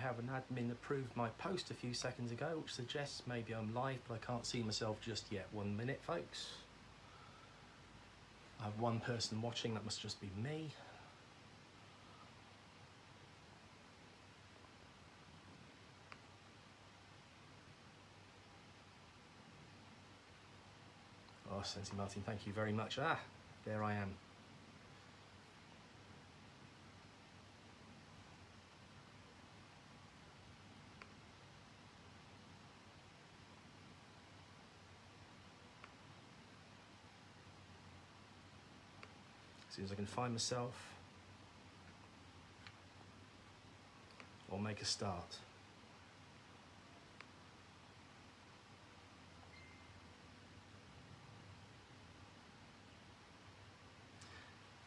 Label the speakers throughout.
Speaker 1: have an admin approved my post a few seconds ago, which suggests maybe I'm live, but I can't see myself just yet. 1 minute, folks. I have one person watching, that must just be me. Oh, Sensei Martin, thank you very much. Ah, there I am. As soon as I can find myself, I'll make a start.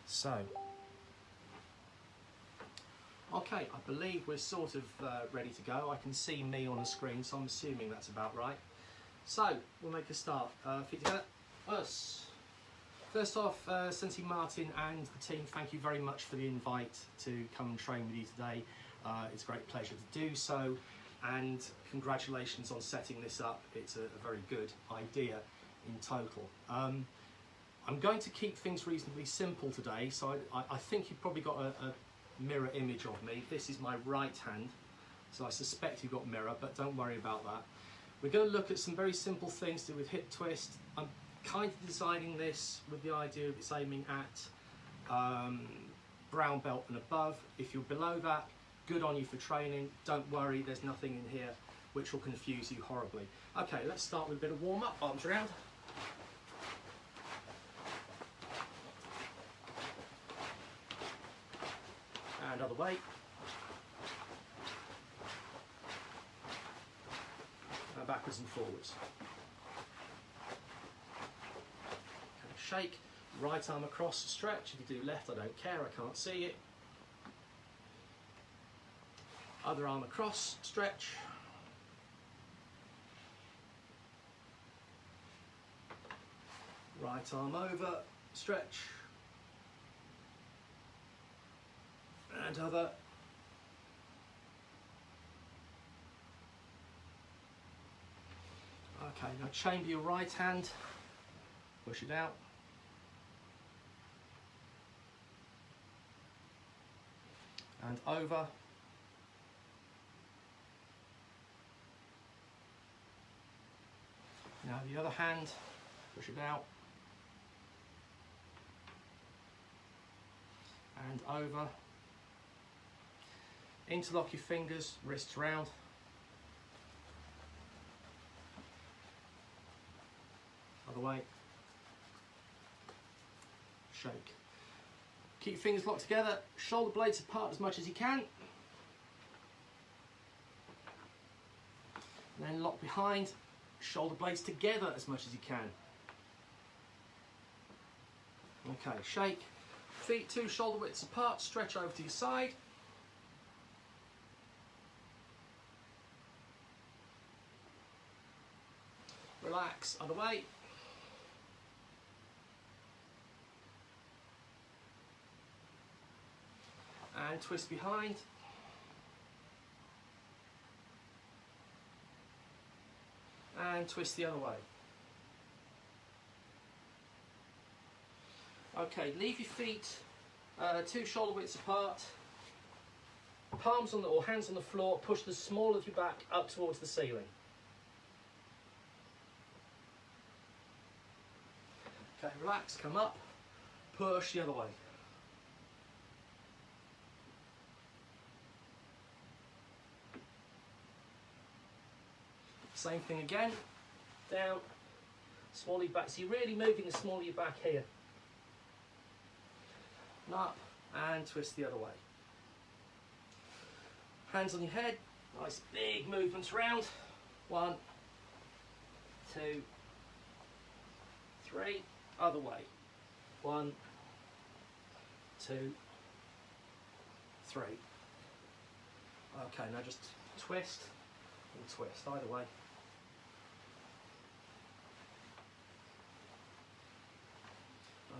Speaker 1: So, okay, I believe we're sort of ready to go. I can see me on the screen, so I'm assuming that's about right. So, we'll make a start. Feet together, us. First off, Sensei Martin and the team, thank you very much for the invite to come and train with you today. It's a great pleasure to do so, and congratulations on setting this up. It's a very good idea in total. I'm going to keep things reasonably simple today, so I think you've probably got a mirror image of me. This is my right hand, so I suspect you've got mirror, but don't worry about that. We're going to look at some very simple things to do with hip twist. I'm kind of designing this with the idea of it's aiming at brown belt and above. If you're below that, good on you for training. Don't worry, there's nothing in here which will confuse you horribly. Okay, let's start with a bit of warm-up. Arms around. And other way. And backwards and forwards. Okay, shake. Right arm across, stretch. If you do left, I don't care, I can't see it. Other arm across, stretch. Right arm over, stretch. And other. Okay, now chamber your right hand, push it out. And over. Now the other hand, push it out. And over. Interlock your fingers, wrists round. Other way. Shake. Keep your fingers locked together, shoulder blades apart as much as you can. And then lock behind, shoulder blades together as much as you can. Okay, shake. Feet 2 shoulder widths apart, stretch over to your side. Relax, other way. And twist behind. And twist the other way. Okay, leave your feet 2 shoulder widths apart. Palms on the, or hands on the floor, push the small of your back up towards the ceiling. Okay, relax, come up, push the other way. Same thing again, down, small of your back. So you're really moving the small of your back here. And up, and twist the other way. Hands on your head, nice big movements round. 1, 2, 3. Other way. 1, 2, 3. Okay, now just twist and twist, either way.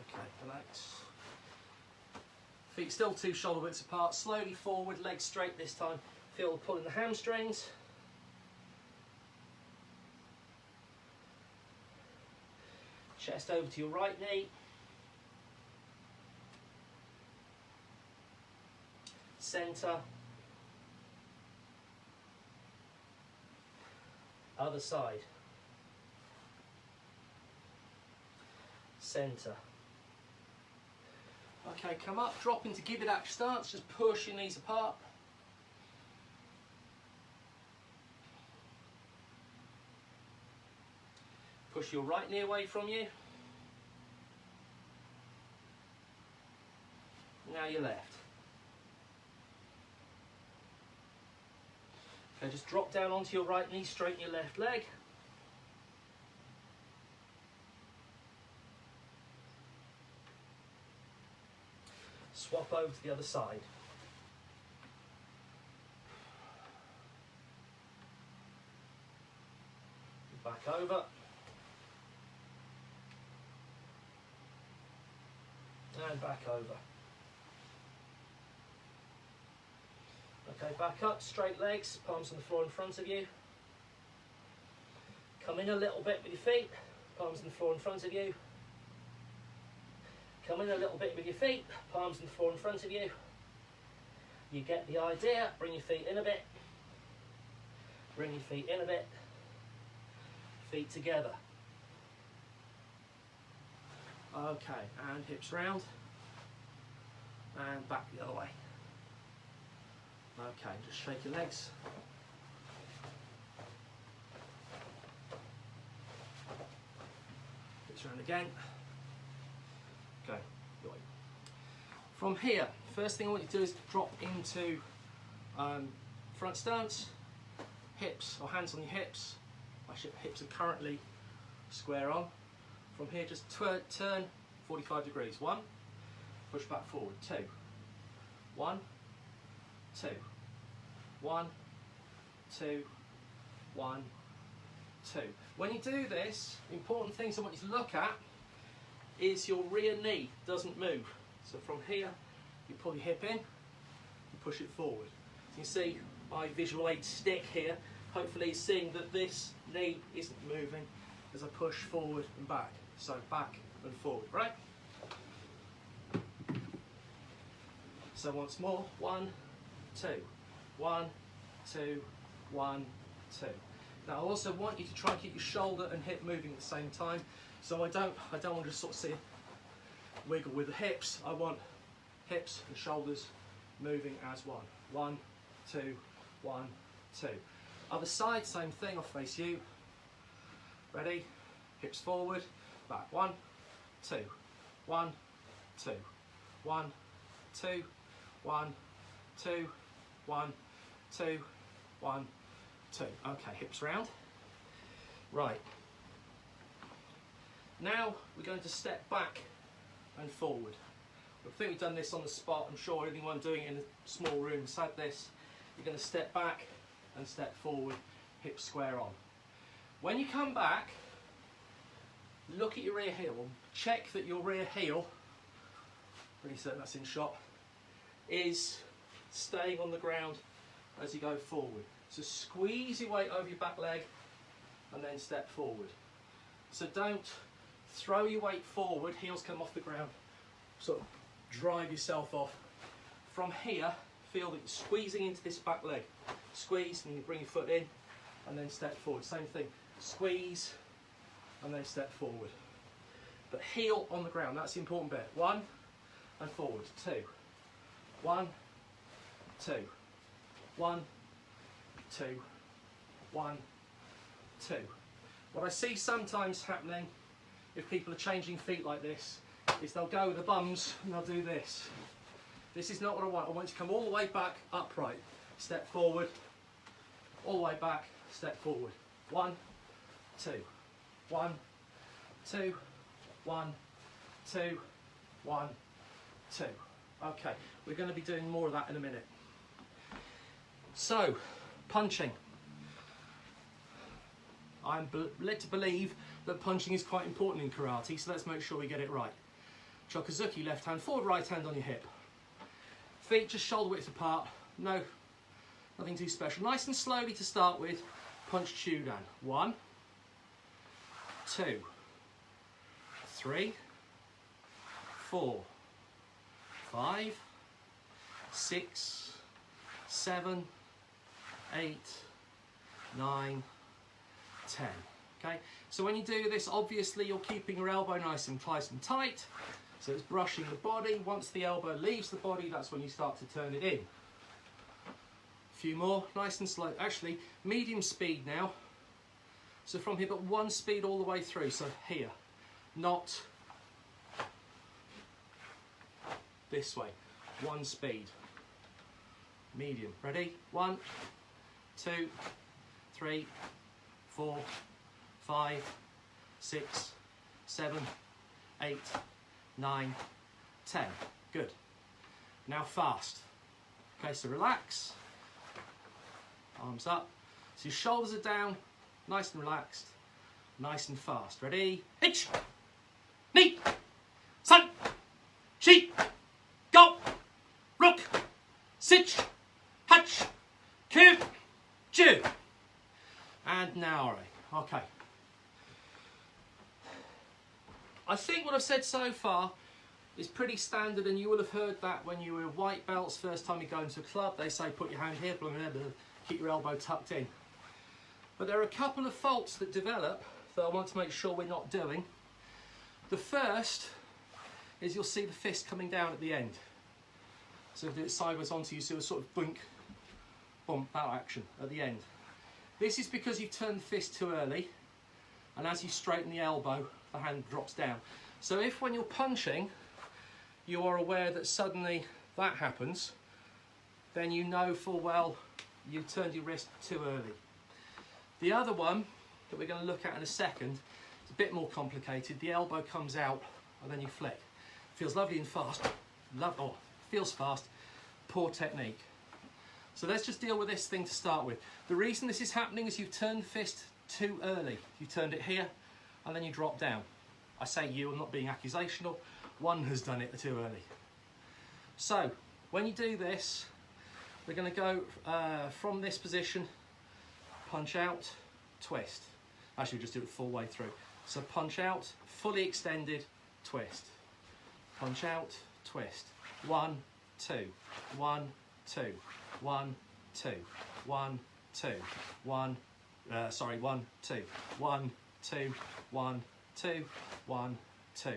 Speaker 1: Okay, relax. Feet still 2 shoulder widths apart, slowly forward, legs straight this time. Feel the pull in the hamstrings. Chest over to your right knee. Centre. Other side. Centre. Okay, come up, drop into give it action stance, just push your knees apart. Push your right knee away from you. Now your left. Okay, just drop down onto your right knee, straighten your left leg. Swap over to the other side. Back over. And back over. Okay, back up, straight legs, palms on the floor in front of you. Come in a little bit with your feet, palms on the floor in front of you. Come in a little bit with your feet, palms on the floor in front of you. You get the idea, bring your feet in a bit. Bring your feet in a bit. Feet together. Okay, and hips round. And back the other way. Okay, just shake your legs. Hips round again. Go. From here, first thing I want you to do is drop into front stance. Hips, or hands on your hips. My hips are currently square on. From here, just turn 45 degrees. 1, push back forward. 2, 1, 2, 1, 2, 1, 2. When you do this, important things I want you to look at is your rear knee doesn't move. So from here, you pull your hip in, and push it forward. So you can see my visual aid stick here, hopefully seeing that this knee isn't moving as I push forward and back. So back and forward, right? So once more, 1, 2, 1, 2, 1, 2. Now I also want you to try and keep your shoulder and hip moving at the same time. So I don't want to just sort of see wiggle with the hips. I want hips and shoulders moving as one. 1, 2, 1, 2. Other side, same thing. I'll face you. Ready? Hips forward. Back. 1, 2, 1, 2, 1, 2, 1, 2, 1, 2, 1, 2. Okay, hips round. Right. Now we're going to step back and forward. I think we've done this on the spot. I'm sure anyone doing it in a small room has had this. You're going to step back and step forward, hips square on. When you come back, look at your rear heel. Check that your rear heel, pretty certain that's in shot, is staying on the ground as you go forward. So squeeze your weight over your back leg and then step forward. So don't throw your weight forward, heels come off the ground, sort of drive yourself off. From here, feel that you're squeezing into this back leg. Squeeze and you bring your foot in and then step forward. Same thing, squeeze and then step forward. But heel on the ground, that's the important bit. 1 and forward, 2, 1, 2, 1, 2, 1, 2. What I see sometimes happening if people are changing feet like this is they'll go with the bums and they'll do this. This is not what I want. I want you to come all the way back upright. Step forward, all the way back, step forward. 1, 2, 1, 2, 1, 2, 1, 2. Okay, we're going to be doing more of that in a minute. So, punching. I'm led to believe that punching is quite important in karate, so let's make sure we get it right. Chokazuki, left hand forward, right hand on your hip. Feet just shoulder width apart, no Nothing too special. Nice and slowly to start with. Punch Chu down. 1, 2, 3, 4, 5, 6, 7, 8, 9, 10. Okay, so when you do this, obviously you're keeping your elbow nice and tight. So it's brushing the body. Once the elbow leaves the body, that's when you start to turn it in. A few more, nice and slow. Actually, medium speed now. So from here, but 1 speed all the way through. So here, not this way. 1 speed. Medium. Ready? 1, 2, 3, 4, 5, 6, 7, 8, 9, 10. Good. Now fast. Okay, so relax. Arms up. So your shoulders are down, nice and relaxed, nice and fast. Ready? Hitch! Knee! San! Chi! Go! Rook! Sitch! Hatch! Cue! Chew! And now, okay. I think what I've said so far is pretty standard, and you will have heard that when you were white belts, first time you go into a club, they say put your hand here, blah, blah, blah, keep your elbow tucked in. But there are a couple of faults that develop that I want to make sure we're not doing. The first is you'll see the fist coming down at the end. So if it's sideways onto you, see a sort of blink, bump, that action at the end. This is because you've turned the fist too early, and as you straighten the elbow, the hand drops down. So if when you're punching, you are aware that suddenly that happens, then you know full well you've turned your wrist too early. The other one that we're going to look at in a second is a bit more complicated. The elbow comes out and then you flick. Feels lovely and fast. Feels fast. Poor technique. So let's just deal with this thing to start with. The reason this is happening is you've turned the fist too early. You turned it here and then you drop down. I say you, I'm not being accusational. One has done it too early. So when you do this, we're going to go from this position, punch out, twist. Actually, we'll just do it full way through. So punch out, fully extended, twist. Punch out, twist. 1, 2, 1, 2, 1, 2, 1, 2, 1, 1, 2, 1, 2, 1, 2, 1, 2.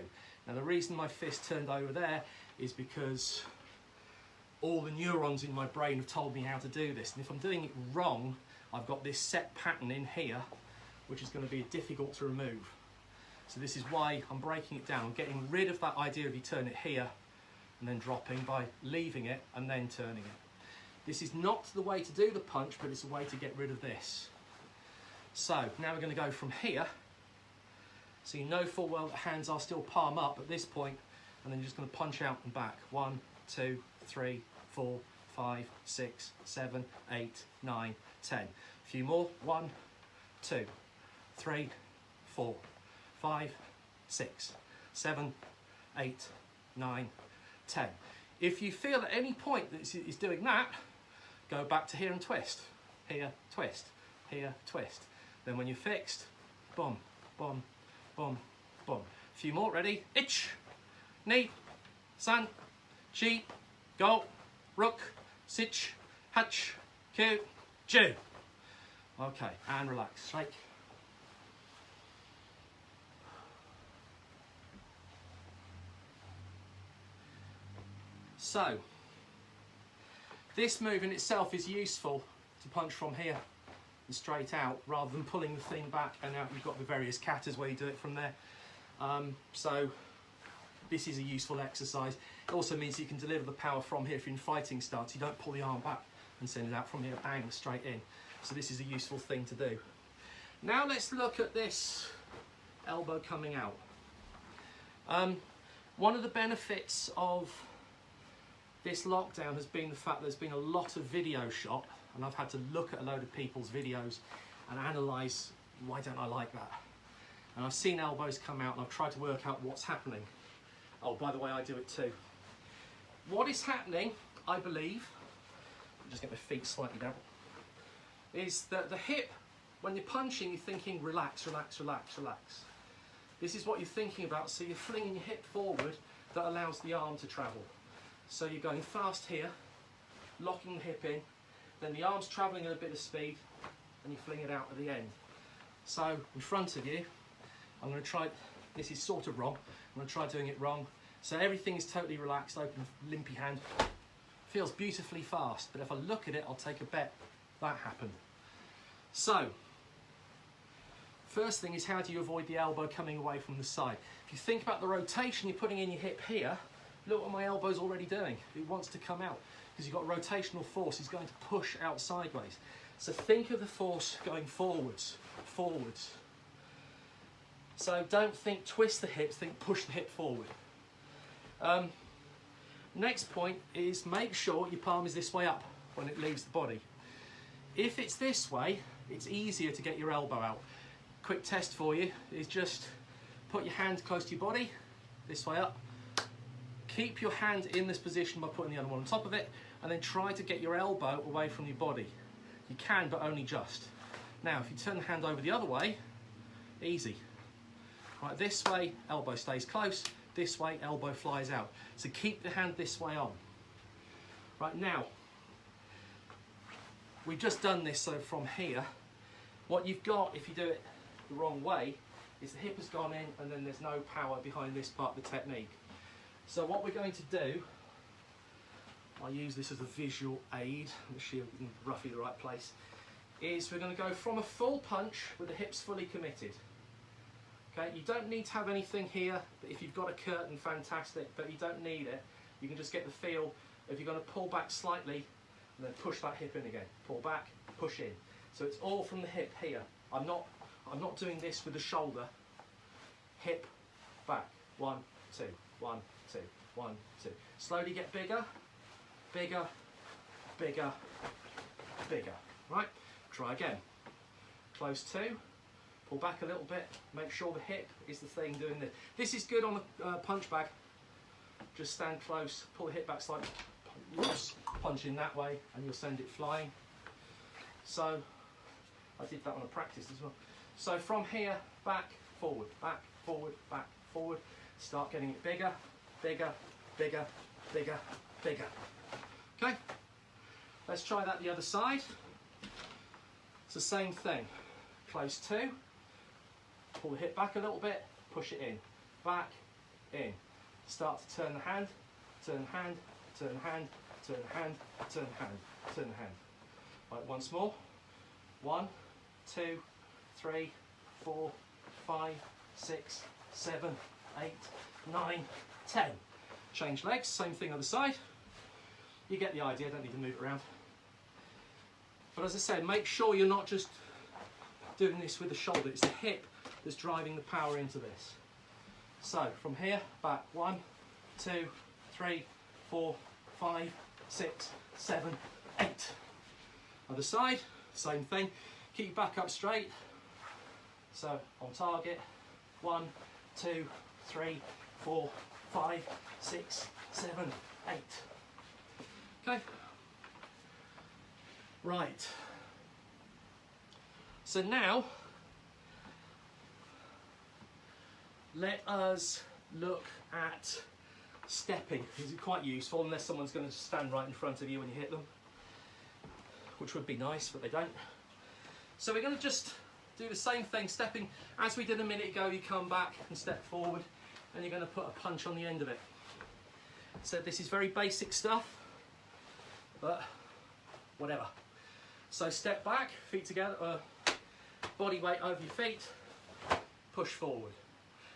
Speaker 1: Now the reason my fist turned over there is because all the neurons in my brain have told me how to do this, and if I'm doing it wrong, I've got this set pattern in here which is going to be difficult to remove. So this is why I'm breaking it down, getting rid of that idea of you turn it here and then dropping by leaving it and then turning it. This is not the way to do the punch, but it's a way to get rid of this. So now we're going to go from here. So you know full well that hands are still palm up at this point, and then you're just going to punch out and back. 1, 2, 3, 4, 5, 6, 7, 8, 9, 10. A few more. 1, 2, 3, 4, 5, 6, 7, 8, 9, 10. If you feel at any point that it's doing that, go back to here and twist. Here, twist. Here, twist. Then when you're fixed, boom, boom, boom, boom. A few more. Ready? Itch, knee, san, chi, go, rook, sitch, hatch, cue, chew. Okay, and relax. Shake. So, this move in itself is useful to punch from here and straight out, rather than pulling the thing back and out. You've got the various katas where you do it from there. So this is a useful exercise. It also means you can deliver the power from here if you're in fighting stance. You don't pull the arm back and send it out from here, bang, straight in. So this is a useful thing to do. Now let's look at this elbow coming out. One of the benefits of this lockdown has been the fact there's been a lot of video shot, and I've had to look at a load of people's videos and analyse, why don't I like that? And I've seen elbows come out and I've tried to work out what's happening. Oh, by the way, I do it too. What is happening, I believe, just get my feet slightly down. is that the hip, when you're punching, you're thinking relax, relax, relax, relax. This is what you're thinking about, so you're flinging your hip forward that allows the arm to travel. So you're going fast here, locking the hip in, then the arm's travelling at a bit of speed, and you fling it out at the end. So in front of you, I'm going to try, this is sort of wrong, I'm going to try doing it wrong. So everything is totally relaxed, open, limpy hand. Feels beautifully fast, but if I look at it, I'll take a bet that happened. So, first thing is, how do you avoid the elbow coming away from the side? If you think about the rotation you're putting in your hip here, look what my elbow's already doing. It wants to come out because you've got rotational force. It's going to push out sideways. So think of the force going forwards, forwards. So don't think twist the hips, think push the hip forward. Next point is make sure your palm is this way up when it leaves the body. If it's this way, it's easier to get your elbow out. Quick test for you is just put your hand close to your body, this way up. Keep your hand in this position by putting the other one on top of it, and then try to get your elbow away from your body. You can, but only just. Now, if you turn the hand over the other way, easy. Right, this way, elbow stays close. This way, elbow flies out. So keep the hand this way on. Right, now, we've just done this, so from here, what you've got, if you do it the wrong way, is the hip has gone in and then there's no power behind this part of the technique. So what we're going to do, I'll use this as a visual aid, the shield in roughly the right place, is we're going to go from a full punch with the hips fully committed. Okay, you don't need to have anything here, but if you've got a curtain, fantastic, but you don't need it. You can just get the feel if you're going to pull back slightly and then push that hip in again. Pull back, push in. So it's all from the hip here. I'm not doing this with the shoulder. Hip, back. 1, 2, 1, 2, 1, 2. Slowly get bigger, bigger, bigger, bigger. Right? Try again. Close to. Pull back a little bit. Make sure the hip is the thing doing this. This is good on the punch bag. Just stand close, pull the hip back slightly. Whoops, punch in that way, and you'll send it flying. So, I did that on a practice as well. So from here, back, forward, back, forward, back, forward. Start getting it bigger, bigger, bigger, bigger, bigger. Okay, let's try that the other side. It's the same thing. Close to, pull the hip back a little bit, push it in, back, in. Start to turn the hand, turn the hand, turn the hand, turn the hand, turn the hand, turn the hand. Right, once more. 1, 2, 3, 4, 5, 6, 7, 8, 9, 10. Change legs, same thing other side. You get the idea, don't need to move it around. But as I said, make sure you're not just doing this with the shoulder, it's the hip that's driving the power into this. So from here, back 1, 2, 3, 4, 5, 6, 7, 8. Other side, same thing. Keep your back up straight. So on target, 1, 2, 3, 4, 5, 6, 7, 8. Okay. Right. So now, let us look at stepping. This is quite useful unless someone's going to stand right in front of you when you hit them, which would be nice, but they don't. So we're going to just do the same thing, stepping. As we did a minute ago, you come back and step forward, and you're going to put a punch on the end of it. So this is very basic stuff, but whatever. So step back, feet together, body weight over your feet, push forward.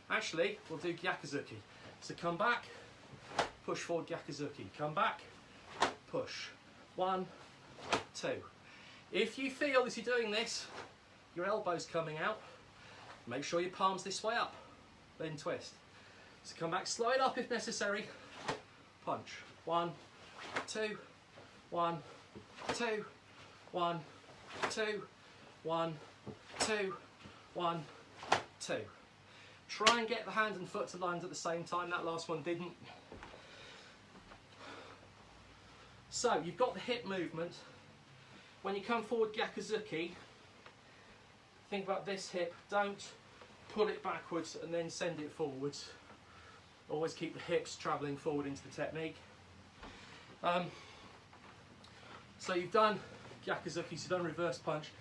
Speaker 1: Actually, we'll do Gyakuzuki. So come back, push forward Gyakuzuki. Come back, push. 1, 2. If you feel as you're doing this, your elbow's coming out, make sure your palm's this way up, then twist. So come back, slow it up if necessary, punch. 1, 2, 1, 2, 1, 2, 1, 2, 1, 2. Try and get the hand and foot to lines at the same time. That last one didn't. So you've got the hip movement. when you come forward Gyakuzuki, think about this hip, don't pull it backwards and then send it forwards. Always keep the hips travelling forward into the technique. So you've done Gyakuzuki, you've done reverse punch,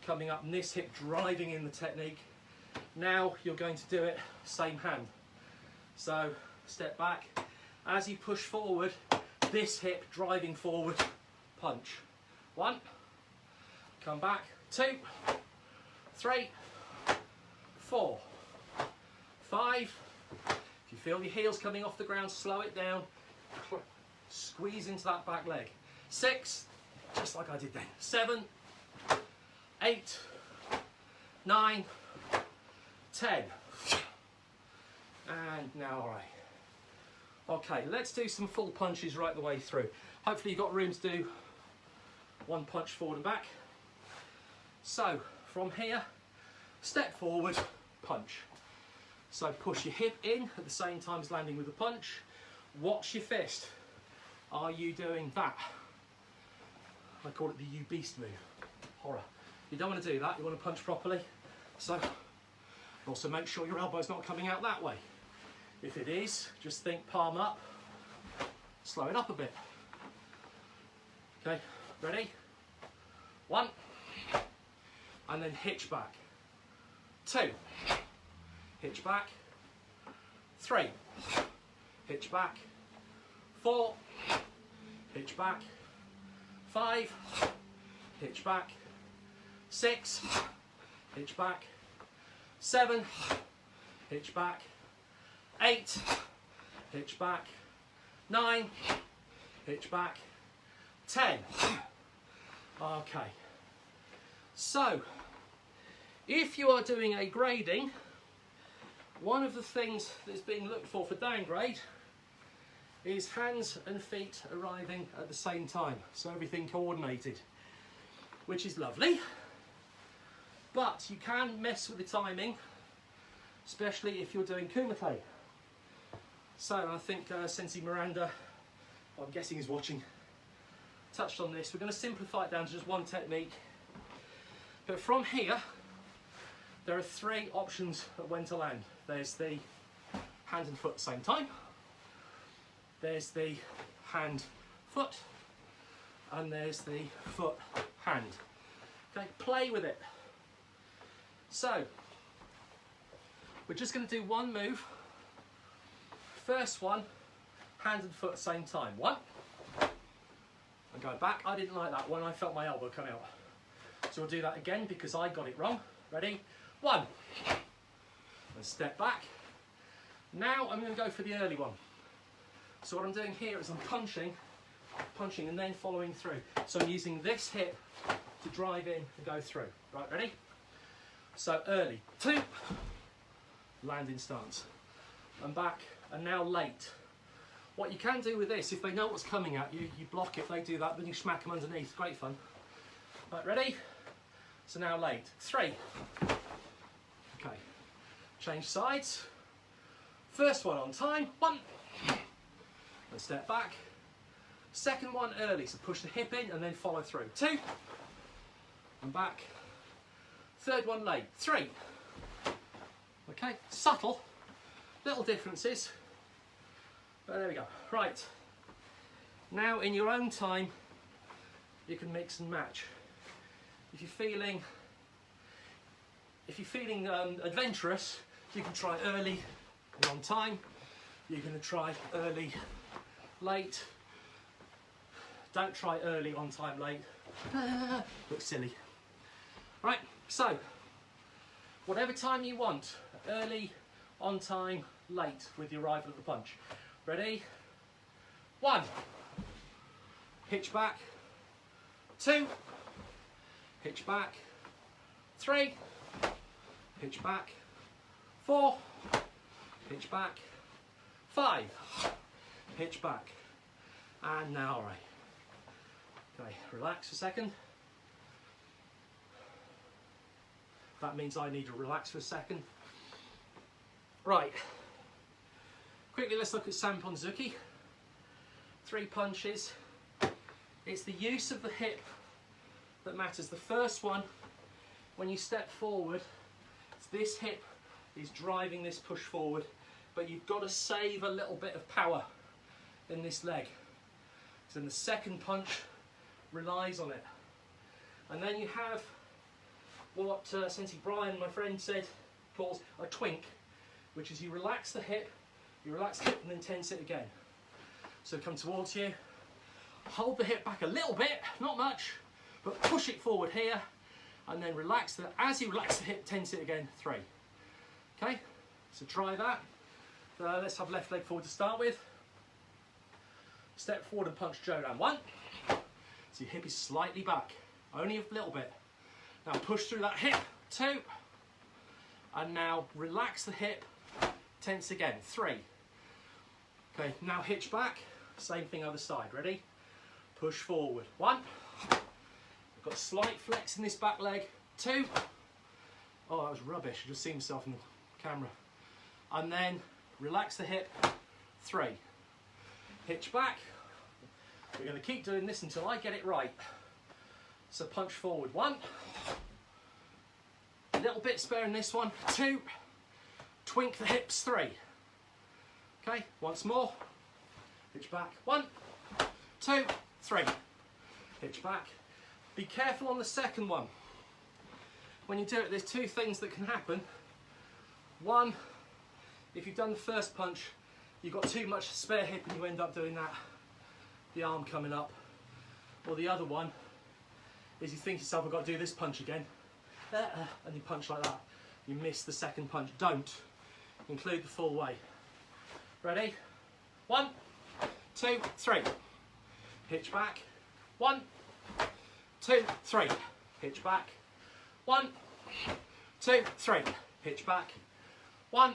Speaker 1: coming up and this hip driving in the technique. Now you're going to do it same hand. So step back, as you push forward, this hip driving forward, punch. 1, come back, 2, 3, 4, 5. If you feel your heels coming off the ground, slow it down, squeeze into that back leg. 6, just like I did then. 7, 8, 9, 10. And now, all right. Okay, let's do some full punches right the way through. Hopefully you've got room to do one punch forward and back. So, from here, step forward, punch. So push your hip in at the same time as landing with the punch. Watch your fist. Are you doing that? I call it the you beast move. Horror. You don't want to do that, you want to punch properly. So, also make sure your elbow's not coming out that way. If it is, just think palm up, slow it up a bit. Okay, ready? 1, and then hitch back. 2, hitch back. 3, hitch back. 4, hitch back. 5, hitch back. 6, hitch back. 7, hitch back. 8, hitch back. 9, hitch back. 10. Okay. So, if you are doing a grading, one of the things that's being looked for downgrade is hands and feet arriving at the same time, so everything coordinated, which is lovely. But you can mess with the timing, especially if you're doing kumite. So I think Sensei Miranda, I'm guessing is watching, touched on this. We're going to simplify it down to just one technique. But from here, there are 3 options of when to land. There's the hand and foot at the same time. There's the hand, foot. And there's the foot, hand. Okay, play with it. So, we're just going to do one move. First one, hand and foot at the same time. 1. And go back. I didn't like that one. I felt my elbow come out. So we'll do that again because I got it wrong. Ready? 1. And step back. Now I'm going to go for the early one. So what I'm doing here is I'm punching and then following through. So I'm using this hip to drive in and go through. Right, ready? So early. 2. Landing stance. And back. And now late. What you can do with this, if they know what's coming at you, you block it, they do that, then you smack them underneath. Great fun. Right, ready? So now late. 3. Okay. Change sides. First one on time. 1. And step back. Second one early, so push the hip in and then follow through. 2. And back. Third one late. 3. Okay, subtle. Little differences. But there we go. Right. Now in your own time, you can mix and match. If you're feeling adventurous, you can try early and on time. You're going to try early, late. Don't try early, on time, late. Looks silly. Right, so whatever time you want, early, on time, late with the arrival of the punch. Ready? 1. Hitch back. 2. Hitch back. 3. Hitch back. 4. Hitch back. 5. Hitch back. And now, all right. Okay, relax a second. That means I need to relax for a second. Right. Quickly, let's look at Samponzuki. 3 punches. It's the use of the hip that matters. The first one, when you step forward, it's this hip is driving this push forward, but you've got to save a little bit of power in this leg. So the second punch relies on it. And then you have what Sensei Brian, my friend, said calls a twink, which is you relax the hip, and then tense it again. So come towards you, hold the hip back a little bit, not much, but push it forward here, and then relax the, as you relax the hip, tense it again, 3. Okay, so try that. Let's have left leg forward to start with. Step forward and punch Joe down. 1. So your hip is slightly back, only a little bit. Now push through that hip. 2. And now relax the hip, tense again. 3. Okay, now hitch back. Same thing other side. Ready? Push forward. 1. I've got a slight flex in this back leg. 2. Oh, that was rubbish. I just see myself in the camera. And then relax the hip. 3. Hitch back. We're going to keep doing this until I get it right. So punch forward. 1. A little bit spare in this one. 2. Twink the hips. 3. Okay, once more. Hitch back. 1, 2, 3. Hitch back. Be careful on the second one. When you do it, there's 2 things that can happen. 1, if you've done the first punch, you've got too much spare hip and you end up doing that, the arm coming up. Or the other one is you think to yourself, I've got to do this punch again, and you punch like that. You miss the second punch. Don't. Include the full way. Ready? 1, 2, 3. Hitch back. 1, 2, 3. Hitch back. 1, 2, 3. Hitch back. 1,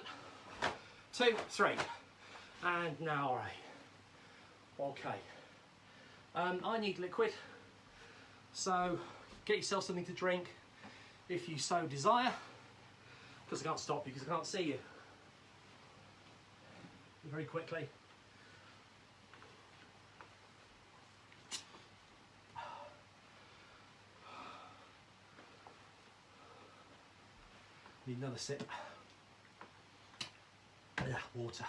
Speaker 1: 2, 3. And now, all right. Okay. I need liquid, so get yourself something to drink if you so desire, because I can't stop you because I can't see you. Very quickly. Need another sip. Yeah, water.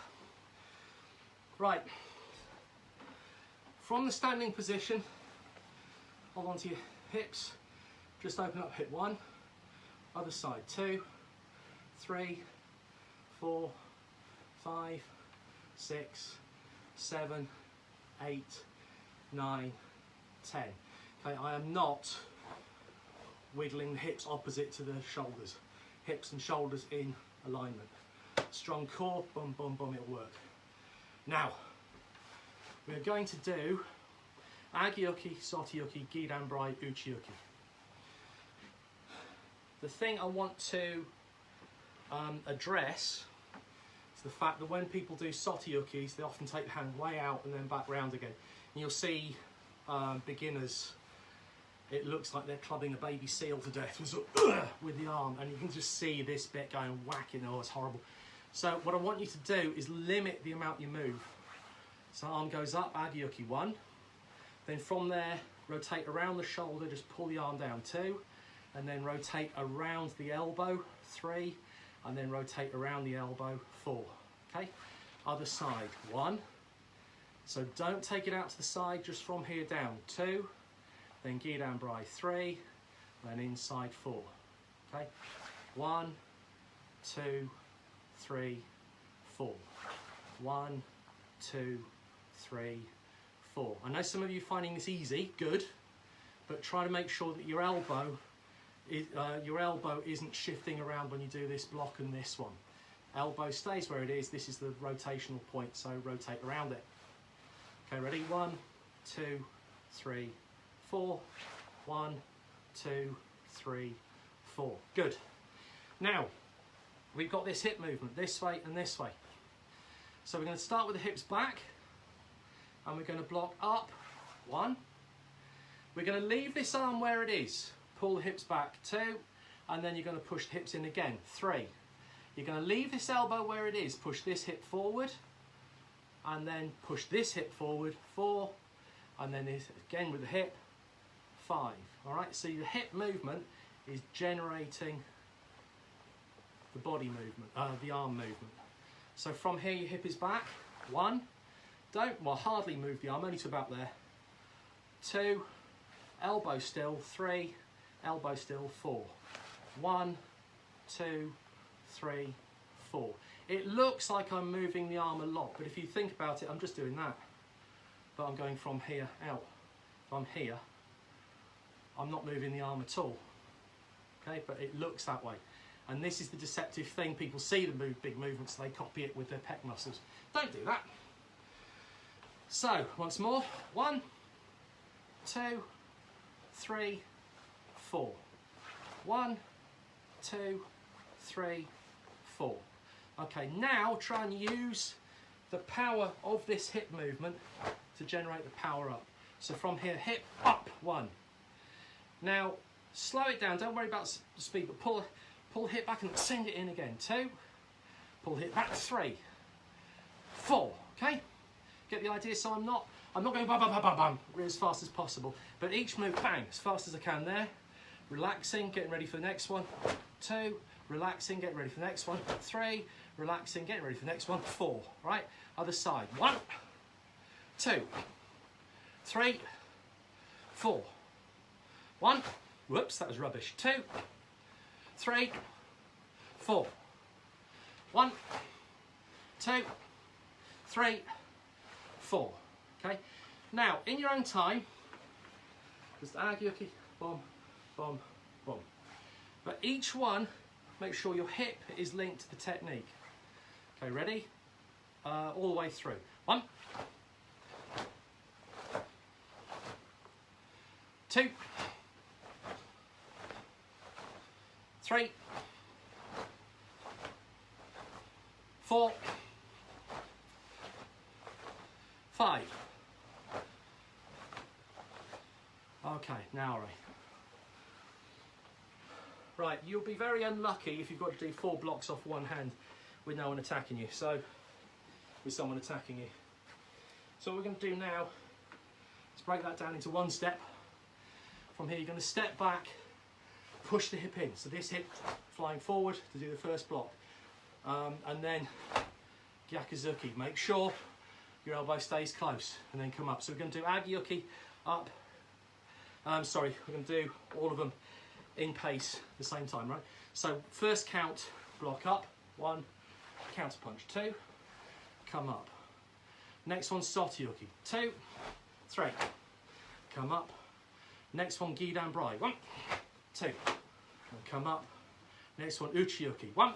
Speaker 1: Right. From the standing position, hold on to your hips. Just open up hip 1. Other side. 2, 3, 4, 5, 6, 7, 8, 9, 10. Okay, I am not wiggling the hips opposite to the shoulders. Hips and shoulders in alignment. Strong core, bum, bum, bum, it'll work. Now, we're going to do Agiyuki, Sotiyuki, Gidanbrai, Uchiyuki. The thing I want to address is the fact that when people do Sotiyukis, they often take the hand way out and then back round again. And you'll see beginners, it looks like they're clubbing a baby seal to death with the arm, and you can just see this bit going whacking. Oh, it's horrible. So what I want you to do is limit the amount you move. So arm goes up, Agiyuki 1. Then from there, rotate around the shoulder, just pull the arm down 2. And then rotate around the elbow 3. And then rotate around the elbow 4. Okay? Other side 1. So don't take it out to the side, just from here down 2. Then Gidanbrai 3. Then inside 4. Okay? 1, 2, 3, 4. 1, 2, 3, 4. I know some of you are finding this easy, good, but try to make sure that your elbow isn't shifting around when you do this block and this one. Elbow stays where it is. This is the rotational point, so rotate around it. Okay, ready? 1, 2, 3, 4. 1, 2, 3, 4. Good. Now, we've got this hip movement this way and this way. So we're going to start with the hips back, and we're going to block up. 1. We're going to leave this arm where it is. Pull the hips back. 2. And then you're going to push the hips in again. 3. You're going to leave this elbow where it is. Push this hip forward. And then push this hip forward. 4. And then this again with the hip. 5. All right, so the hip movement is generating the body movement, the arm movement. So from here, your hip is back. 1, hardly move the arm, only to about there. 2, elbow still. 3, elbow still. 4. 1, 2, 3, 4. It looks like I'm moving the arm a lot, but if you think about it, I'm just doing that. But I'm going from here out. If I'm here, I'm not moving the arm at all. Okay, but it looks that way. And this is the deceptive thing. People see the big movements, they copy it with their pec muscles. Don't do that. So, once more. 1, 2, 3, 4. 1, 2, 3, 4. Okay, now try and use the power of this hip movement to generate the power up. So from here, hip up. 1. Now, slow it down. Don't worry about the speed, but pull the hip back and send it in again. 2. Pull the hip back. 3. 4. Okay? Get the idea? So I'm not going bam, bam, bam, bam, bam, as fast as possible. But each move, bang, as fast as I can there. Relaxing, getting ready for the next one. 2. Relaxing, getting ready for the next one. 3. Relaxing, getting ready for the next one. 4. Right? Other side. 1, 2, 3, 4. 1. Whoops, that was rubbish. 2, 3, 4. 1, 2, 3, 4. Okay. Now, in your own time, just yucky, bomb, bomb, bomb. But each one, make sure your hip is linked to the technique. Okay, ready? All the way through. 1, 2, 3, 4, 5. Okay, now right, you'll be very unlucky if you've got to do 4 blocks off one hand with no one attacking you. So, with someone attacking you. So what we're going to do now is break that down into 1 step. From here, you're going to step back, push the hip in. So this hip flying forward to do the first block. And then Gyakuzuki. Make sure your elbow stays close and then come up. So we're going to do Agyuki up. Sorry, we're going to do all of them in pace at the same time, right? So first count, block up. 1, counter punch. 2, come up. Next one, Sotyuki. 2, 3, come up. Next one, Gidan Brai. 1, 2, and come up. Next one, Uchiyuki. 1,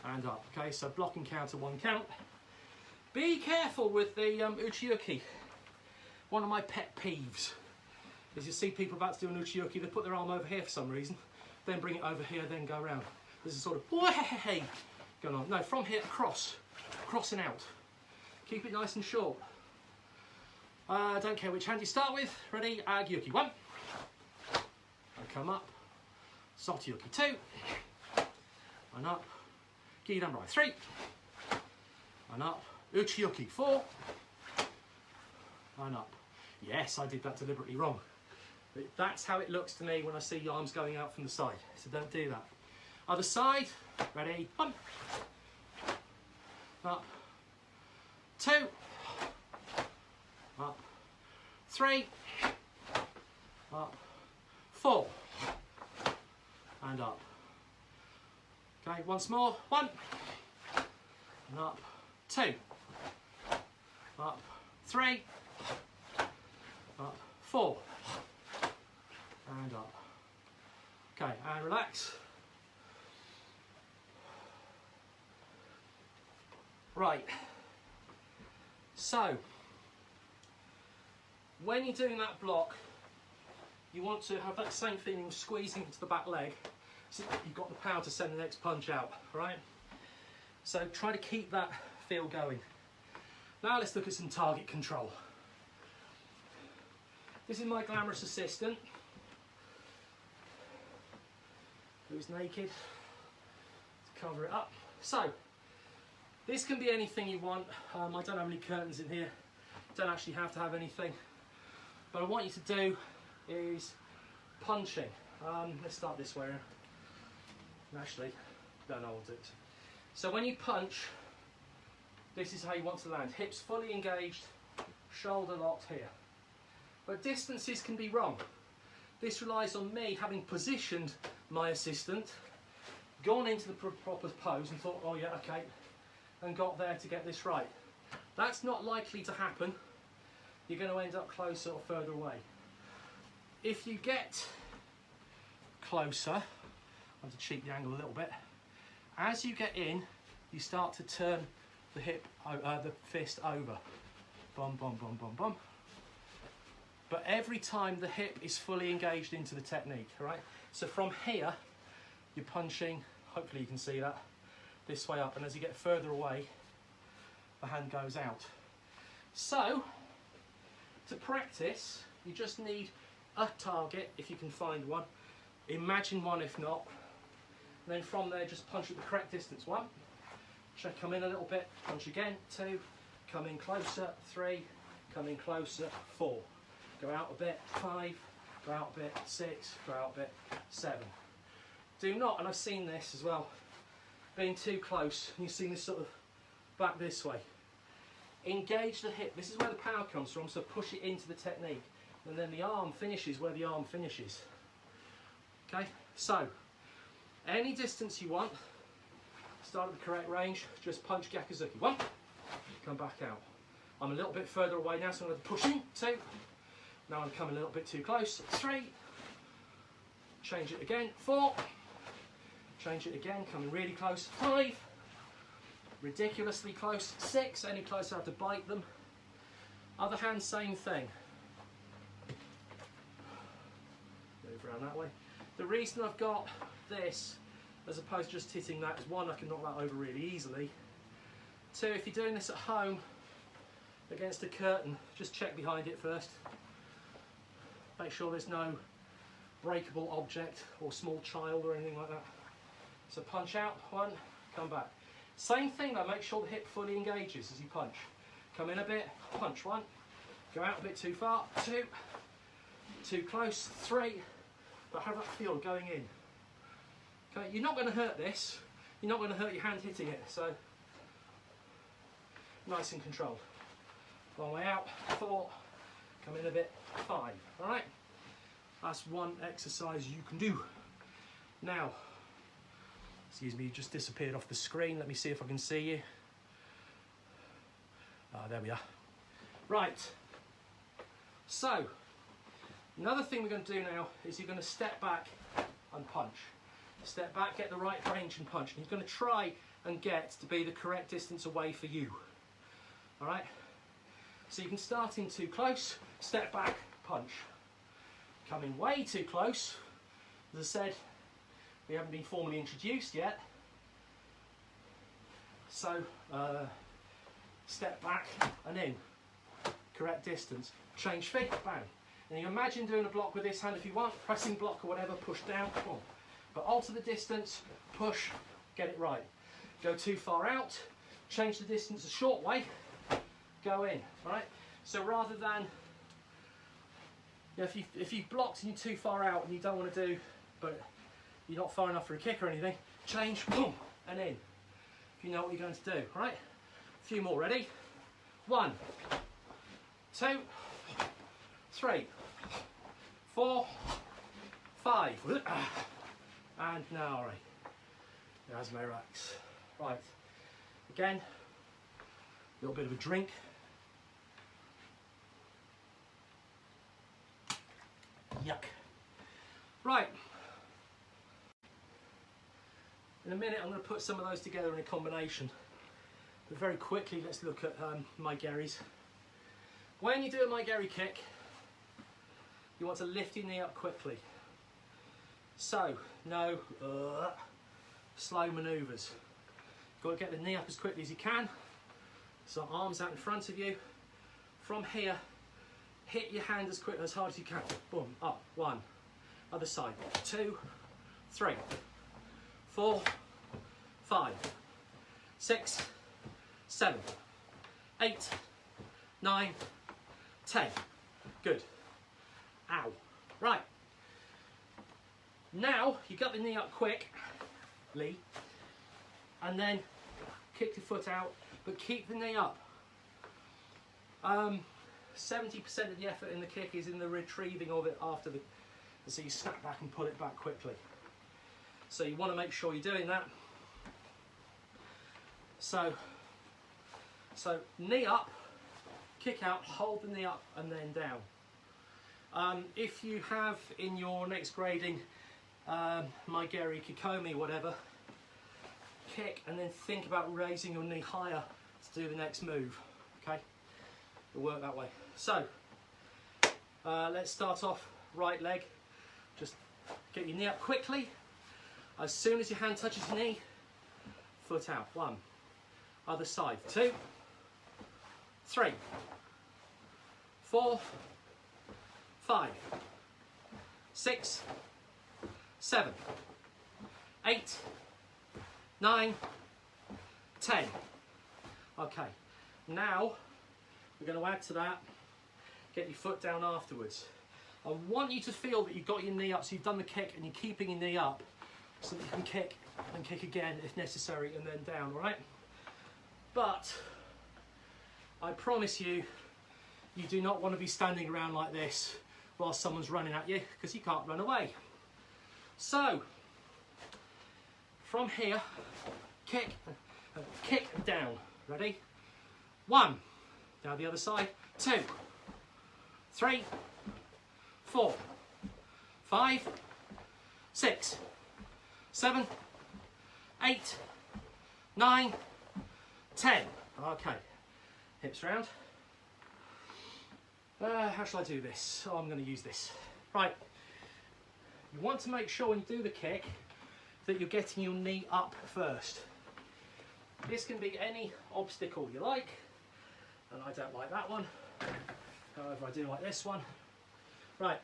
Speaker 1: and up. Okay, so block and counter, 1 count. Be careful with the Uchiyuki. One of my pet peeves is you see people about to do an Uchiyuki, they put their arm over here for some reason, then bring it over here, then go around. There's a sort of way going on. No, from here across, crossing out. Keep it nice and short. Don't care which hand you start with. Ready? Agyuki. 1. And come up. Sotyuki. 2. And up. Gidan Brai. 3. And up. Uchiyuki. 4. And up. Yes, I did that deliberately wrong. But that's how it looks to me when I see your arms going out from the side. So don't do that. Other side. Ready? 1. Up. 2. Up. 3. Up. 4. And up. Okay, once more. 1. And up. 2. Up. 3. Up. 4. And up. Okay, and relax. Right. So, when you're doing that block, you want to have that same feeling squeezing into the back leg, so that you've got the power to send the next punch out, right? So try to keep that feel going. Now let's look at some target control. This is my glamorous assistant, who's naked, to cover it up. So, this can be anything you want. I don't have any curtains in here. Don't actually have to have anything. But I want you to do is punching. Let's start this way. Actually, don't know what to do. So when you punch, this is how you want to land. Hips fully engaged, shoulder locked here. But distances can be wrong. This relies on me having positioned my assistant, gone into the proper pose and thought, oh yeah, okay, and got there to get this right. That's not likely to happen. You're going to end up closer or further away. If you get closer, I have to cheat the angle a little bit. As you get in, you start to turn the the fist over. Bum, bum, bum, bum, bum. But every time the hip is fully engaged into the technique, right? So from here, you're punching, hopefully you can see that, this way up, and as you get further away, the hand goes out. So, to practice, you just need a target, if you can find one. Imagine one if not. And then from there, just punch at the correct distance. 1, check, come in a little bit, punch again. 2, come in closer. 3, come in closer. 4, go out a bit. 5, go out a bit. 6, go out a bit. 7. Do not, and I've seen this as well, being too close, and you've seen this sort of back this way. Engage the hip. This is where the power comes from, so push it into the technique. And then the arm finishes where the arm finishes. Okay, so any distance you want, start at the correct range, just punch Gyakuzuki. 1, come back out. I'm a little bit further away now, so I'm going to push in. 2, now I'm coming a little bit too close. 3, change it again. 4, change it again, coming really close. 5, ridiculously close. 6, any closer I have to bite them. Other hand, same thing. Move around that way. The reason I've got this as opposed to just hitting that is 1, I can knock that over really easily. 2, if you're doing this at home against a curtain, just check behind it first. Make sure there's no breakable object or small child or anything like that. So punch out. 1, come back. Same thing though, make sure the hip fully engages as you punch. Come in a bit, punch. 1, go out a bit too far. 2, too close. 3, but have that feel going in. Okay, you're not going to hurt this, you're not going to hurt your hand hitting it, so nice and controlled. Long way out. 4, come in a bit. 5, alright? That's one exercise you can do. Now, excuse me, you just disappeared off the screen. Let me see if I can see you. Ah, there we are. Right. So, another thing we're going to do now is you're going to step back and punch. Step back, get the right range and punch. And you're going to try and get to be the correct distance away for you. Alright? So you can start in too close, step back, punch. Coming way too close, as I said, we haven't been formally introduced yet. So, step back and in. Correct distance. Change feet, bang. And you imagine doing a block with this hand if you want, pressing block or whatever, push down, boom. But alter the distance, push, get it right. Go too far out, change the distance a short way, go in, right? So rather than, you know, if you've blocked and you're too far out and you don't want to do, but you're not far enough for a kick or anything, change, boom, and in. If you know what you're going to do, right? A few more, ready? 1, 2, 3, 4, 5, and now, right, there's my racks. Right, again, a little bit of a drink. Yuck. Right, in a minute I'm going to put some of those together in a combination, but very quickly let's look at my Geris. When you do a Geri kick, you want to lift your knee up quickly. So, no slow manoeuvres. You've got to get the knee up as quickly as you can. So arms out in front of you. From here, hit your hand as quick, as hard as you can. Boom, up, 1. Other side, 2, 3, 4, 5, 6, 7, 8, 9, 10. Good. Ow. Right. Now you got the knee up quickly, and then kick the foot out, but keep the knee up. 70% of the effort in the kick is in the retrieving of it after the, so you snap back and pull it back quickly. So you want to make sure you're doing that. So knee up, kick out, hold the knee up and then down. If you have in your next grading Maigeri, Kikomi, whatever, kick and then think about raising your knee higher to do the next move. Okay, it'll work that way. So let's start off right leg. Just get your knee up quickly. As soon as your hand touches your knee, foot out. 1, other side. 2, 3, 4, 5, 6, 7, 8, 9, 10. Okay, now we're going to add to that, get your foot down afterwards. I want you to feel that you've got your knee up, so you've done the kick and you're keeping your knee up so that you can kick and kick again if necessary and then down, all right? But I promise you, you do not want to be standing around like this while someone's running at you, because you can't run away. So, from here, kick and down. Ready? 1, down the other side. 2, 3, 4, 5, 6, 7, 8, 9, 10. Okay, hips round. How shall I do this? Oh, I'm going to use this. Right, you want to make sure when you do the kick that you're getting your knee up first. This can be any obstacle you like, and I don't like that one. However, I do like this one. Right,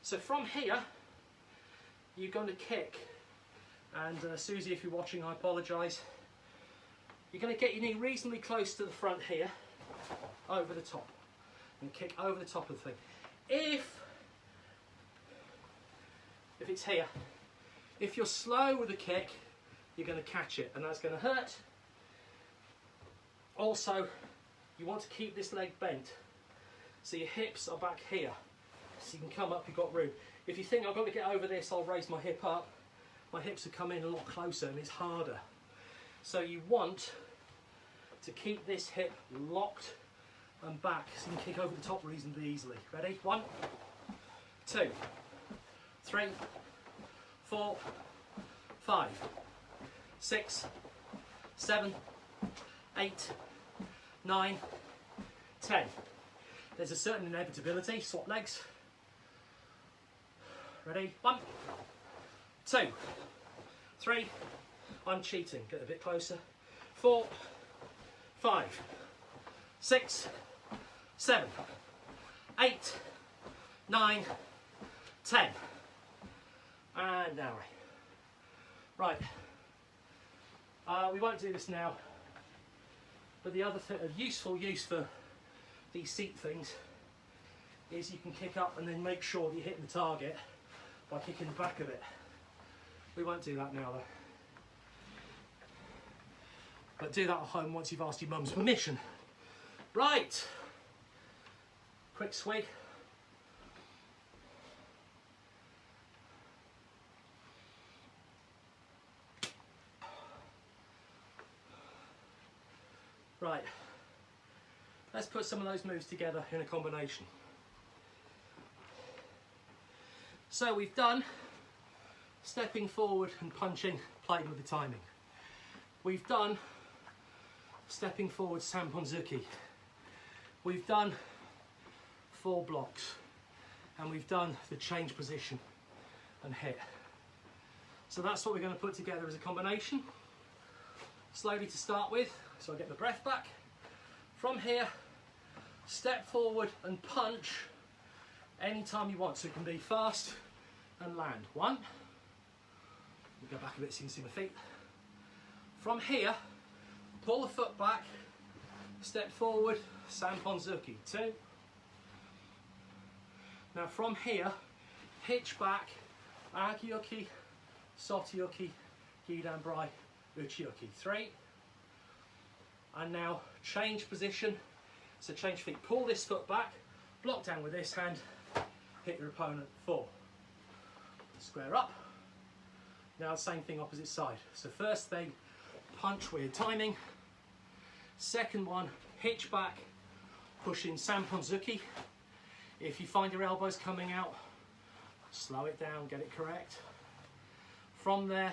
Speaker 1: so from here, you're going to kick, and Susie, if you're watching, I apologise. You're going to get your knee reasonably close to the front here, over the top, and kick over the top of the thing. If it's here, if you're slow with the kick, you're going to catch it, and that's going to hurt. Also, you want to keep this leg bent, so your hips are back here, so you can come up, you've got room. If you think I've got to get over this, I'll raise my hip up, my hips will come in a lot closer and it's harder. So you want to keep this hip locked and back so you can kick over the top reasonably easily. Ready? 1, 2, 3, 4, 5, 6, 7, 8, 9, 10. There's a certain inevitability. Swap legs. Ready? 1, 2, 3. I'm cheating. Get a bit closer. 4, 5, 6, 7, 8, 9, 10. And now. Right. We won't do this now. But the other thing, a useful use for these seat things is you can kick up and then make sure that you're hitting the target by kicking the back of it. We won't do that now though. But do that at home once you've asked your mum's permission. Right. Quick swig. Right. Let's put some of those moves together in a combination. So we've done stepping forward and punching, playing with the timing. We've done stepping forward, Samponzuki. We've done 4 blocks, and we've done the change position and hit. So that's what we're going to put together as a combination. Slowly to start with, so I get the breath back. From here, step forward and punch anytime you want, so it can be fast and land. 1. We'll go back a bit so you can see my feet. From here, pull the foot back, step forward, Samponzuki. 2. Now from here, hitch back, Yucky Satay, Gidan Brai, Yucky. 3. And now change position. So change feet, pull this foot back, block down with this hand, hit your opponent. 4. Square up. Now the same thing opposite side. So first thing, punch, weird timing. Second one, hitch back, push in Samponzuki. If you find your elbows coming out, slow it down, get it correct. From there,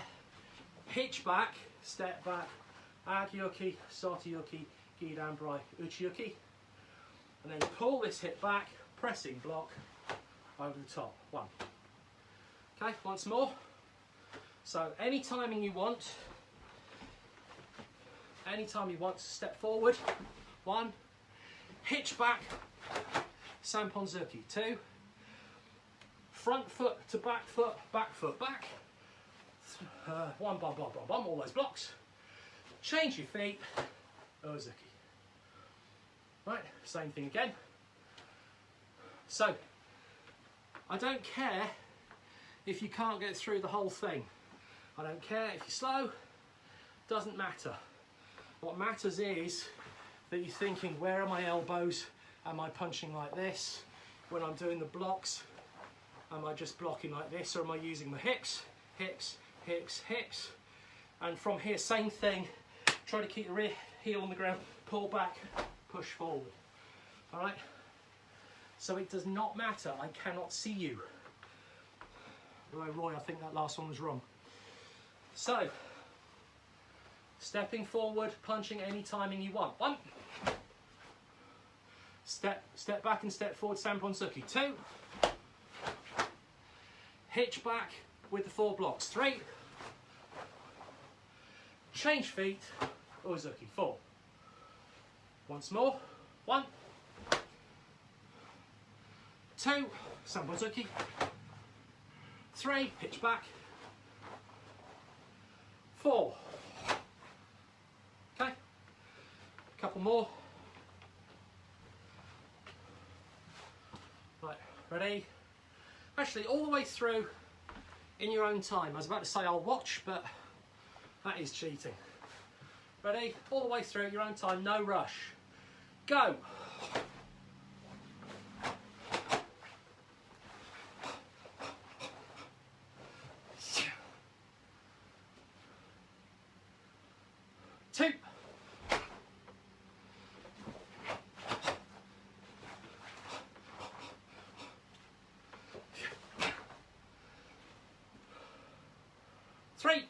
Speaker 1: hitch back, step back, Yucky Satay, Gidan Brai, Yucky. And then pull this hip back, pressing block over the top. 1. Okay, once more. So any timing you want, anytime you want to step forward. 1. Hitch back, Samponzuki. 2. Front foot to back foot, back. 1, bum, all those blocks. Change your feet, Uzuki. Right, same thing again. So, I don't care if you can't get through the whole thing. I don't care if you're slow, doesn't matter. What matters is that you're thinking, where are my elbows? Am I punching like this? When I'm doing the blocks, am I just blocking like this, or am I using my hips? And from here, same thing. Try to keep the rear heel on the ground, pull back, push forward. All right? So it does not matter, I cannot see you. Roy, I think that last one was wrong. So, stepping forward, punching any timing you want. 1. Step back and step forward, Samponzuki. 2. Hitch back with the 4 blocks. 3. Change feet, Uzuki. 4. Once more. 1. 2. Samponzuki. 3. Hitch back. 4. Okay. Couple more. Right, ready? Actually, all the way through in your own time. I was about to say I'll watch, but that is cheating. Ready? All the way through your own time, no rush. Go! Two. 3.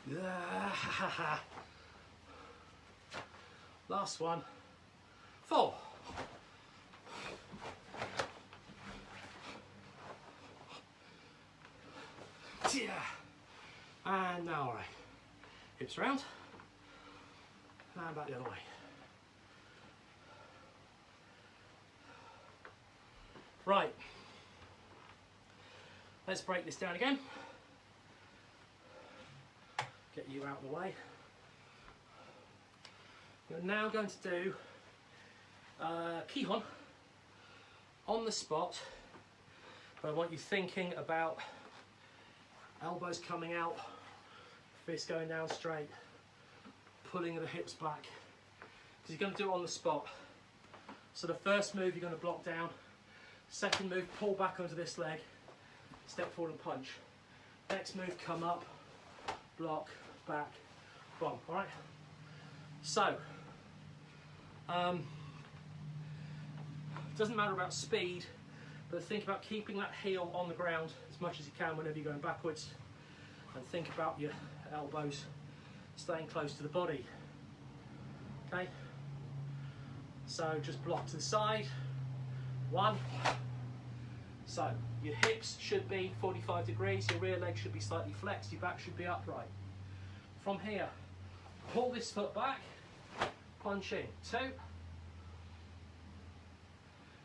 Speaker 1: 4. Last one. 4. And now, all right. Hips around. And back the other way. Right. Let's break this down again. Get you out of the way. We're now going to do Kihon on the spot, but I want you thinking about elbows coming out, fists going down straight, pulling the hips back, because you're going to do it on the spot. So the first move you're going to block down, second move pull back onto this leg, step forward and punch. Next move come up, block, back, bomb. All right. So doesn't matter about speed, but think about keeping that heel on the ground as much as you can whenever you're going backwards, and think about your elbows staying close to the body. Okay, so just block to the side. 1. So your hips should be 45 degrees, your rear leg should be slightly flexed, your back should be upright. From here, pull this foot back, punch in. 2.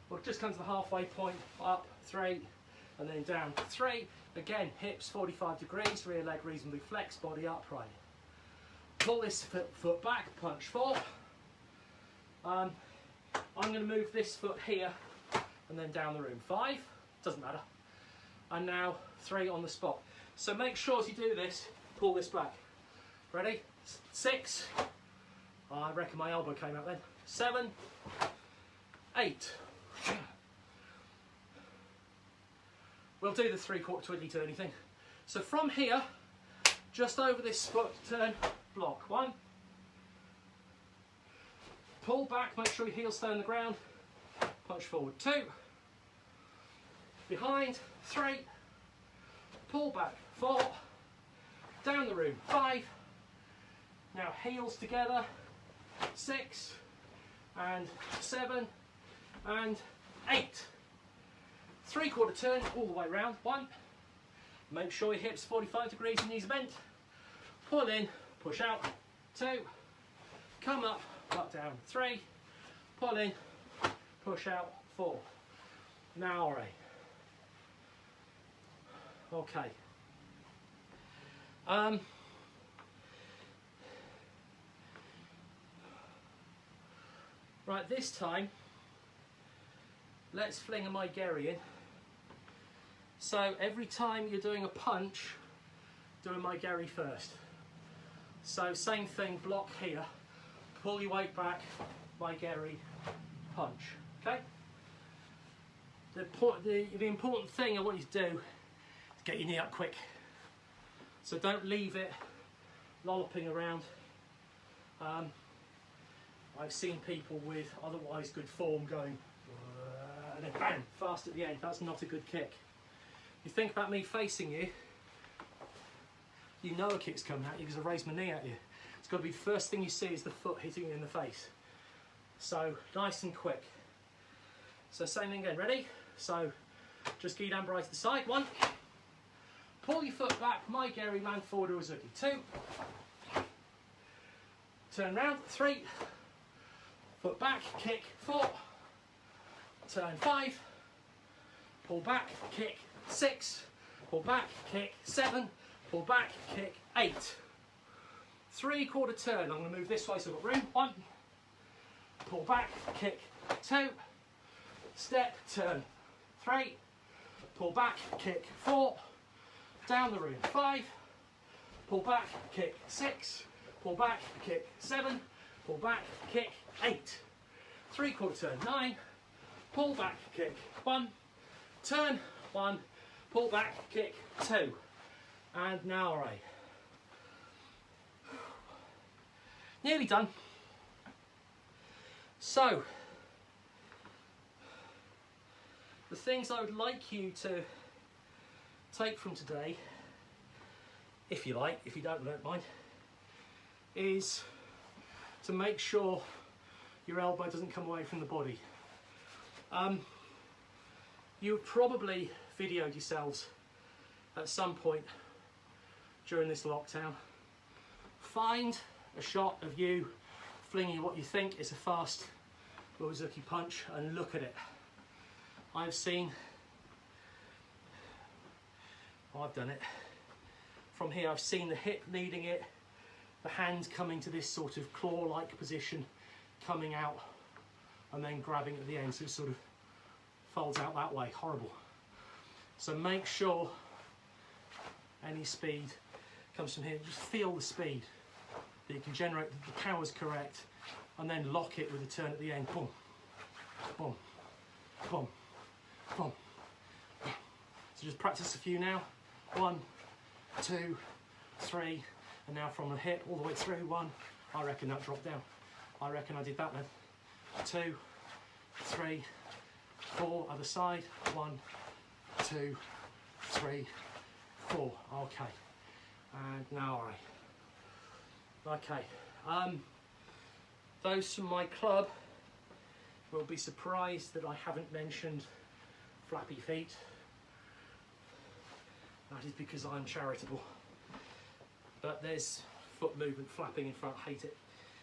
Speaker 1: We'll just come to the halfway point, up. 3, and then down. 3. Again, hips 45 degrees, rear leg reasonably flexed, body upright. Pull this foot back, punch 4. I'm going to move this foot here and then down the room. 5, doesn't matter. And now 3 on the spot. So make sure as you do this, pull this back. Ready? 6. I reckon my elbow came out then. 7, 8. We'll do the 3/4 twiddly turny thing. So from here, just over this foot turn, block 1. Pull back, make sure your heels stay on the ground. Punch forward 2. Behind 3. Pull back 4. Down the room 5. Now heels together 6 and 7 and 8. 3/4 turn all the way round. 1. Make sure your hips 45 degrees and knees bent. Pull in, push out. 2. Come up, butt down. 3. Pull in, push out. 4. Now all right. Okay. Right, this time, let's fling a Maigeri in. So every time you're doing a punch, do a Maigeri first. So same thing, block here, pull your weight back, Maigeri, punch. Okay? The important thing I want you to do is get your knee up quick. So don't leave it lolloping around. I've seen people with otherwise good form going and then bang, fast at the end. That's not a good kick. You think about me facing you, you know a kick's coming at you because I raised my knee at you. It's got to be the first thing you see is the foot hitting you in the face. So nice and quick. So same thing again, ready? So just get your down right to the side. 1. Pull your foot back, Maigeri, land forward or Uzuki. 2. Turn round. 3. Foot back, kick. 4. Turn 5. Pull back, kick. 6. Pull back, kick. 7. Pull back, kick. 8. 3/4 turn. I'm going to move this way so I've got room. 1. Pull back, kick. 2. Step, turn. 3. Pull back, kick. 4. Down the room. 5. Pull back, kick. 6. Pull back, kick. 7. Pull back, kick. 8. 3/4 turn. 9. Pull back, kick. 1. Turn. 1. Pull back, kick. 2. And now right. Nearly done. So, the things I would like you to take from today, if you like, if you don't mind, is to make sure your elbow doesn't come away from the body. You've probably videoed yourselves at some point during this lockdown. Find a shot of you flinging what you think is a fast Uzuki punch and look at it. I've done it. From here I've seen the hip leading it, the hand coming to this sort of claw-like position, coming out and then grabbing at the end, so it sort of folds out that way. Horrible. So make sure any speed comes from here. Just feel the speed that you can generate, that the power's correct, and then lock it with a turn at the end. Boom, boom, boom, boom. So just practice a few now. 1, 2, 3, and now from the hip all the way through. 1, I reckon that dropped down. I reckon I did that then. 2, 3, 4, other side. 1, 2, 3, 4. Okay. And now all right. Okay. Those from my club will be surprised that I haven't mentioned flappy feet. That is because I'm charitable. But there's foot movement flapping in front, hate it.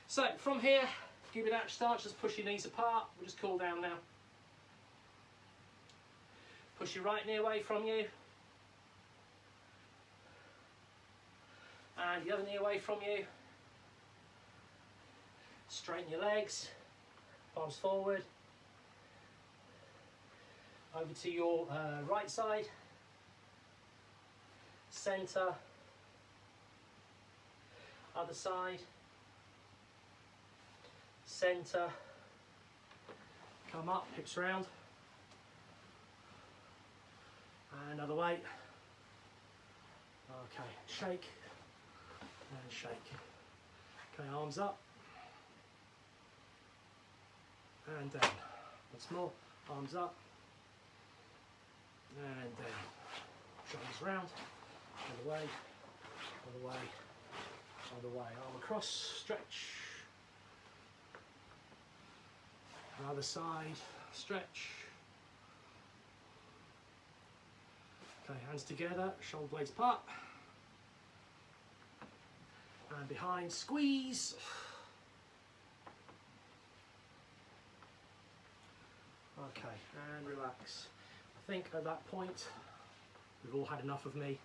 Speaker 1: So from here, give it that start, just push your knees apart. We'll just cool down now. Push your right knee away from you. And the other knee away from you. Straighten your legs, palms forward. Over to your right side, centre, other side, centre, come up, hips round, and other way. Okay, shake and shake. Okay, arms up and down. Once more, arms up and down. Shoulders round, other way, other way, other way. Arm across, stretch. Other side, stretch. Okay, hands together, shoulder blades apart. And behind, squeeze. Okay, and relax. I think at that point, we've all had enough of me.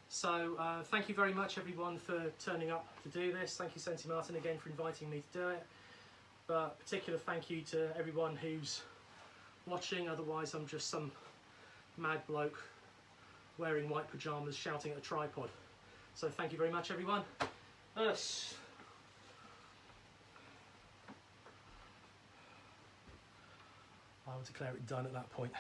Speaker 1: So thank you very much everyone for turning up to do this. Thank you Senti Martyn again for inviting me to do it. But particular thank you to everyone who's watching, otherwise I'm just some mad bloke wearing white pyjamas shouting at a tripod. So thank you very much everyone. Us. I will declare it done at that point.